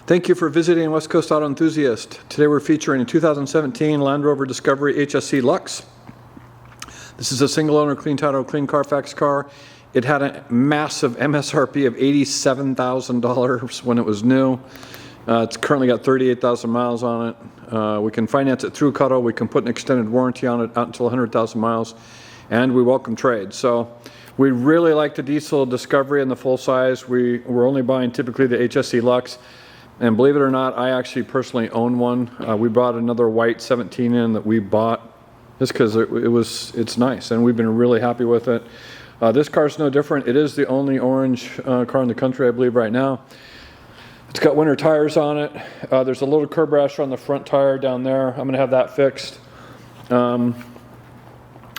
Thank you for visiting West Coast Auto Enthusiast. Today we're featuring a 2017 Land Rover Discovery HSE Lux. This is a single owner, clean title, clean Carfax car. It had a massive MSRP of $87,000 when it was new. It's currently got 38,000 miles on it. We can finance it through Cuttle. We can put an extended warranty on it out until 100,000 miles. And we welcome trade. So we really like the diesel Discovery in the full size. We're only buying typically the HSE Lux. And believe it or not, I actually personally own one. We brought another white 17 in that we bought just because it's nice, and we've been really happy with it. This car's no different. It is the only orange car in the country, I believe, right now. It's got winter tires on it. There's a little curb rash on the front tire down there. I'm going to have that fixed.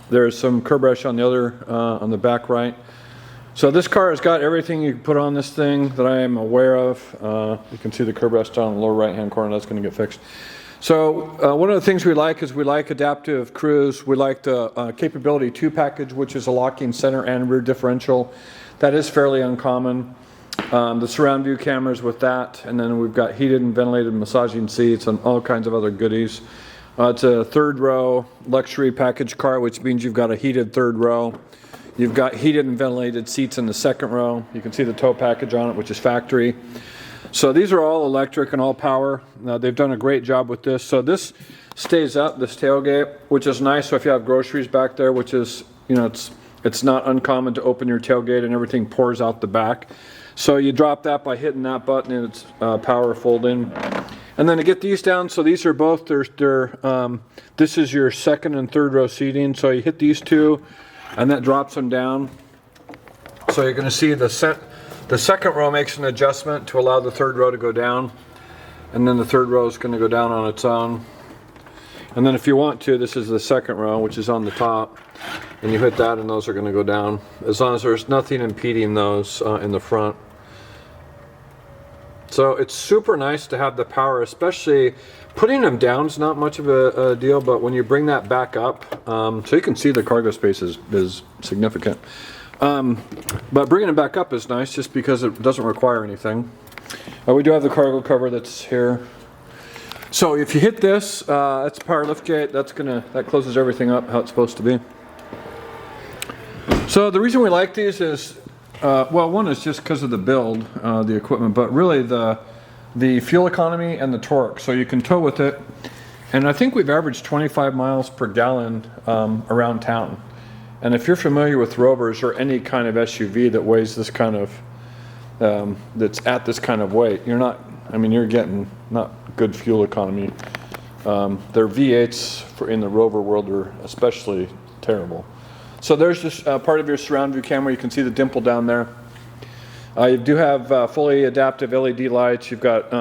There's some curb rash on the other, on the back right. So this car has got everything you can put on this thing that I am aware of. You can see the curb rest down in the lower right hand corner. That's going to get fixed. So one of the things we like is we like adaptive cruise. We like the Capability 2 package, which is a locking center and rear differential. That is fairly uncommon. The surround view cameras with that, and then we've got heated and ventilated massaging seats and all kinds of other goodies. It's a third row luxury package car, which means you've got a heated third row. You've got heated and ventilated seats in the second row. You can see the tow package on it, which is factory. So these are all electric and all power. They've done a great job with this. So this stays up, this tailgate, which is nice. So if you have groceries back there, which is, you know, it's not uncommon to open your tailgate and everything pours out the back. So you drop that by hitting that button and it's power folding. And then to get these down, so these are both, this is your second and third row seating. So you hit these two, and that drops them down. So you're going to see the second row makes an adjustment to allow the third row to go down, and then the third row is going to go down on its own. And then if you want to, this is the second row, which is on the top, and you hit that and those are going to go down, as long as there's nothing impeding those in the front. So it's super nice to have the power, especially putting them down is not much of a deal, but when you bring that back up, so you can see the cargo space is significant. But bringing it back up is nice just because it doesn't require anything. We do have the cargo cover that's here. So if you hit this, that's a power liftgate. That closes everything up how it's supposed to be. So the reason we like these is, well, one is just because of the build, the equipment, but really the fuel economy and the torque. So you can tow with it, and I think we've averaged 25 miles per gallon around town. And if you're familiar with Rovers or any kind of SUV that weighs this kind of, that's at this kind of weight, you're getting not good fuel economy. Their V8s in the Rover world are especially terrible. So there's this part of your surround view camera. You can see the dimple down there. You do have fully adaptive LED lights. You've got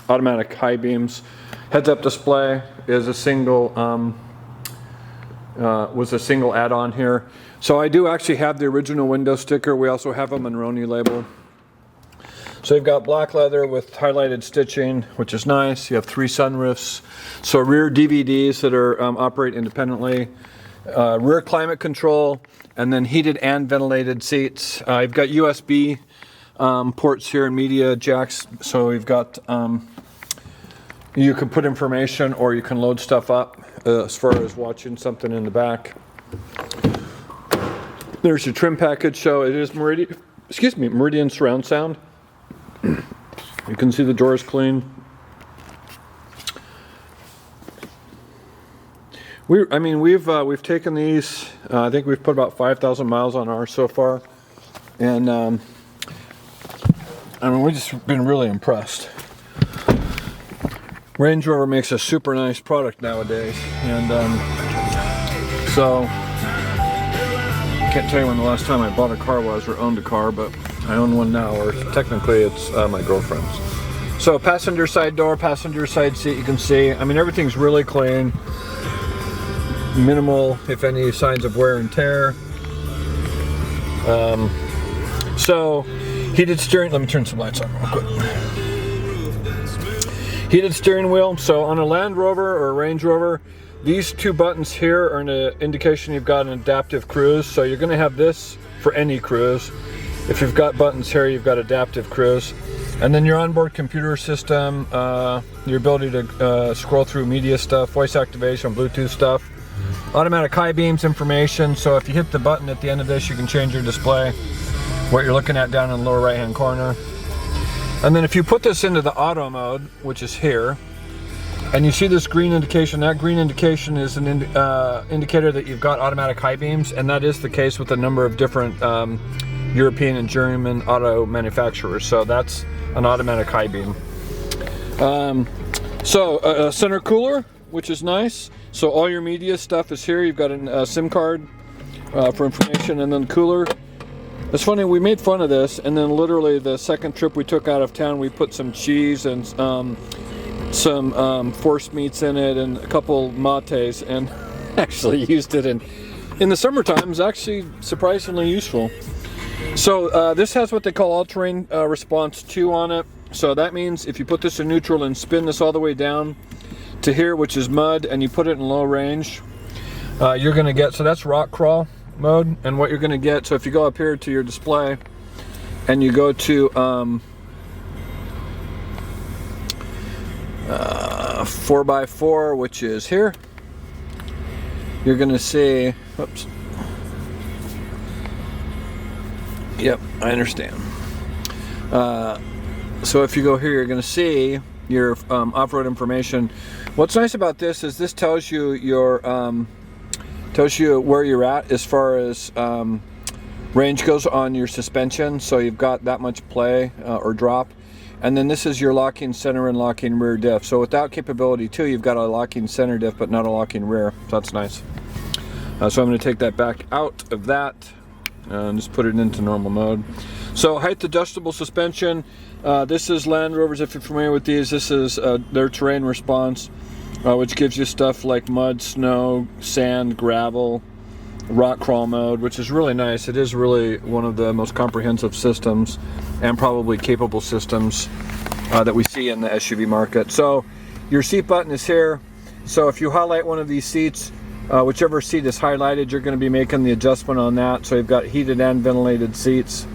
automatic high beams. Heads-up display is a single add-on here. So I do actually have the original window sticker. We also have a Monroney label. So you've got black leather with highlighted stitching, which is nice. You have 3 sunroofs. So rear DVDs that are operate independently. Rear climate control, and then heated and ventilated seats. You've got USB ports here and media jacks. So you've got, you can put information or you can load stuff up as far as watching something in the back. There's your trim package. So it is Meridian surround sound. You can see the doors clean. We've taken these. I think we've put about 5,000 miles on ours so far, and we've just been really impressed. Range Rover makes a super nice product nowadays, and so I can't tell you when the last time I bought a car was or owned a car, but I own one now, or technically it's my girlfriend's. So passenger side door, passenger side seat, you can see. Everything's really clean. Minimal, if any, signs of wear and tear. So heated steering, let me turn some lights on real quick. Heated steering wheel. So on a Land Rover or a Range Rover, these 2 buttons here are an indication you've got an adaptive cruise. So you're going to have this for any cruise. If you've got buttons here, you've got adaptive cruise. And then your onboard computer system, your ability to scroll through media stuff, voice activation, Bluetooth stuff, automatic high beams information. So if you hit the button at the end of this, you can change your display, what you're looking at down in the lower right hand corner. And then if you put this into the auto mode, which is here, and you see this green indication, that green indication is an indicator that you've got automatic high beams, and that is the case with a number of different European and German auto manufacturers. So that's an automatic high beam. So a center cooler, which is nice. So all your media stuff is here. You've got a SIM card for information, and then cooler. It's funny, we made fun of this, and then literally the second trip we took out of town, we put some cheese and some force meats in it and a couple mates, and actually used it in the summertime. It's actually surprisingly useful. So this has what they call all-terrain response 2 on it. So that means if you put this in neutral and spin this all the way down to here, which is mud, and you put it in low range, you're going to get, so that's rock crawl mode. And what you're going to get, so if you go up here to your display and you go to 4x4, which is here, you're going to see, whoops. Yep, I understand. So if you go here, you're going to see your off-road information. What's nice about this is this tells you your tells you where you're at as far as range goes on your suspension. So you've got that much play or drop. And then this is your locking center and locking rear diff. So without capability 2, you've got a locking center diff, but not a locking rear. So that's nice. So I'm going to take that back out of that and just put it into normal mode. So height adjustable suspension. This is Land Rovers, if you're familiar with these. This is their terrain response, which gives you stuff like mud, snow, sand, gravel, rock crawl mode, which is really nice. It is really one of the most comprehensive systems and probably capable systems that we see in the SUV market. So your seat button is here. So if you highlight one of these seats, whichever seat is highlighted, you're going to be making the adjustment on that. So you've got heated and ventilated seats.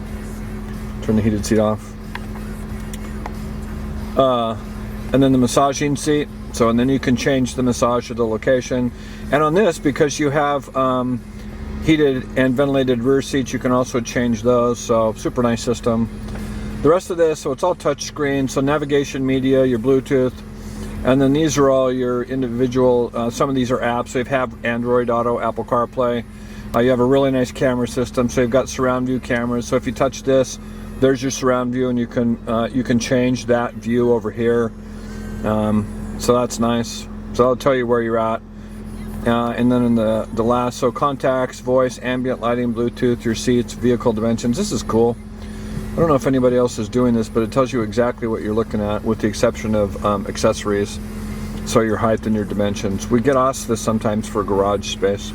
Turn the heated seat off. And then the massaging seat. So, and then you can change the massage to the location. And on this, because you have heated and ventilated rear seats, you can also change those. So super nice system. The rest of this, so it's all touch screen. So navigation, media, your Bluetooth. And then these are all your individual, some of these are apps. So you have Android Auto, Apple CarPlay. You have a really nice camera system. So you've got surround view cameras. So if you touch this, there's your surround view, and you can change that view over here. So that's nice. So I'll tell you where you're at. And then in the last, so contacts, voice, ambient lighting, Bluetooth, your seats, vehicle dimensions. This is cool. I don't know if anybody else is doing this, but it tells you exactly what you're looking at, with the exception of accessories. So your height and your dimensions. We get asked this sometimes for garage space.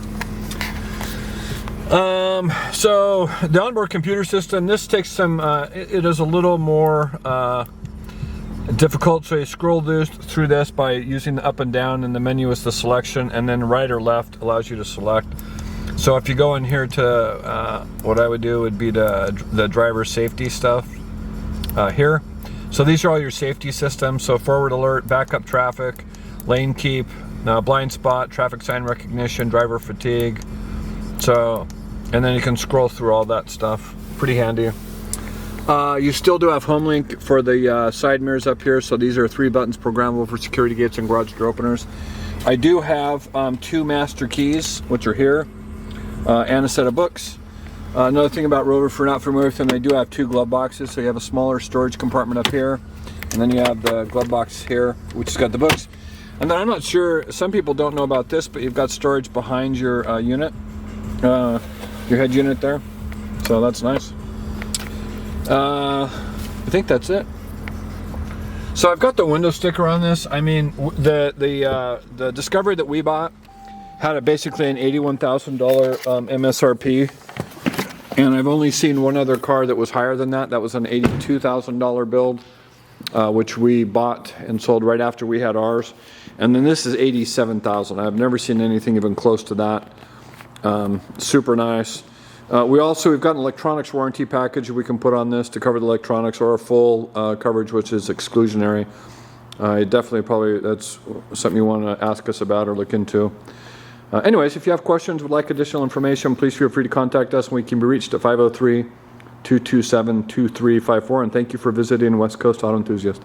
So the onboard computer system, this takes some, it is a little more difficult. So you scroll through this by using the up and down, and the menu is the selection, and then right or left allows you to select. So if you go in here to, what I would do would be the driver safety stuff here. So these are all your safety systems. So forward alert, backup traffic, lane keep, blind spot, traffic sign recognition, driver fatigue. So, and then you can scroll through all that stuff. Pretty handy. You still do have home link for the side mirrors up here. So these are 3 buttons programmable for security gates and garage door openers. I do have 2 master keys, which are here, and a set of books. Another thing about Rover, if you're not familiar with them, they do have 2 glove boxes. So you have a smaller storage compartment up here, and then you have the glove box here, which has got the books. And then I'm not sure, some people don't know about this, but you've got storage behind your unit, your head unit there. So that's nice. I think that's it. So I've got the window sticker on this. I mean, the Discovery that we bought had basically an $81,000 MSRP, and I've only seen one other car that was higher than that. That was an $82,000 build, which we bought and sold right after we had ours. And then this is $87,000. I've never seen anything even close to that. Super nice. We've got an electronics warranty package we can put on this to cover the electronics, or a full coverage, which is exclusionary. Definitely, that's something you want to ask us about or look into. Anyways, if you have questions, would like additional information, please feel free to contact us, and we can be reached at 503-227-2354. And thank you for visiting West Coast Auto Enthusiast.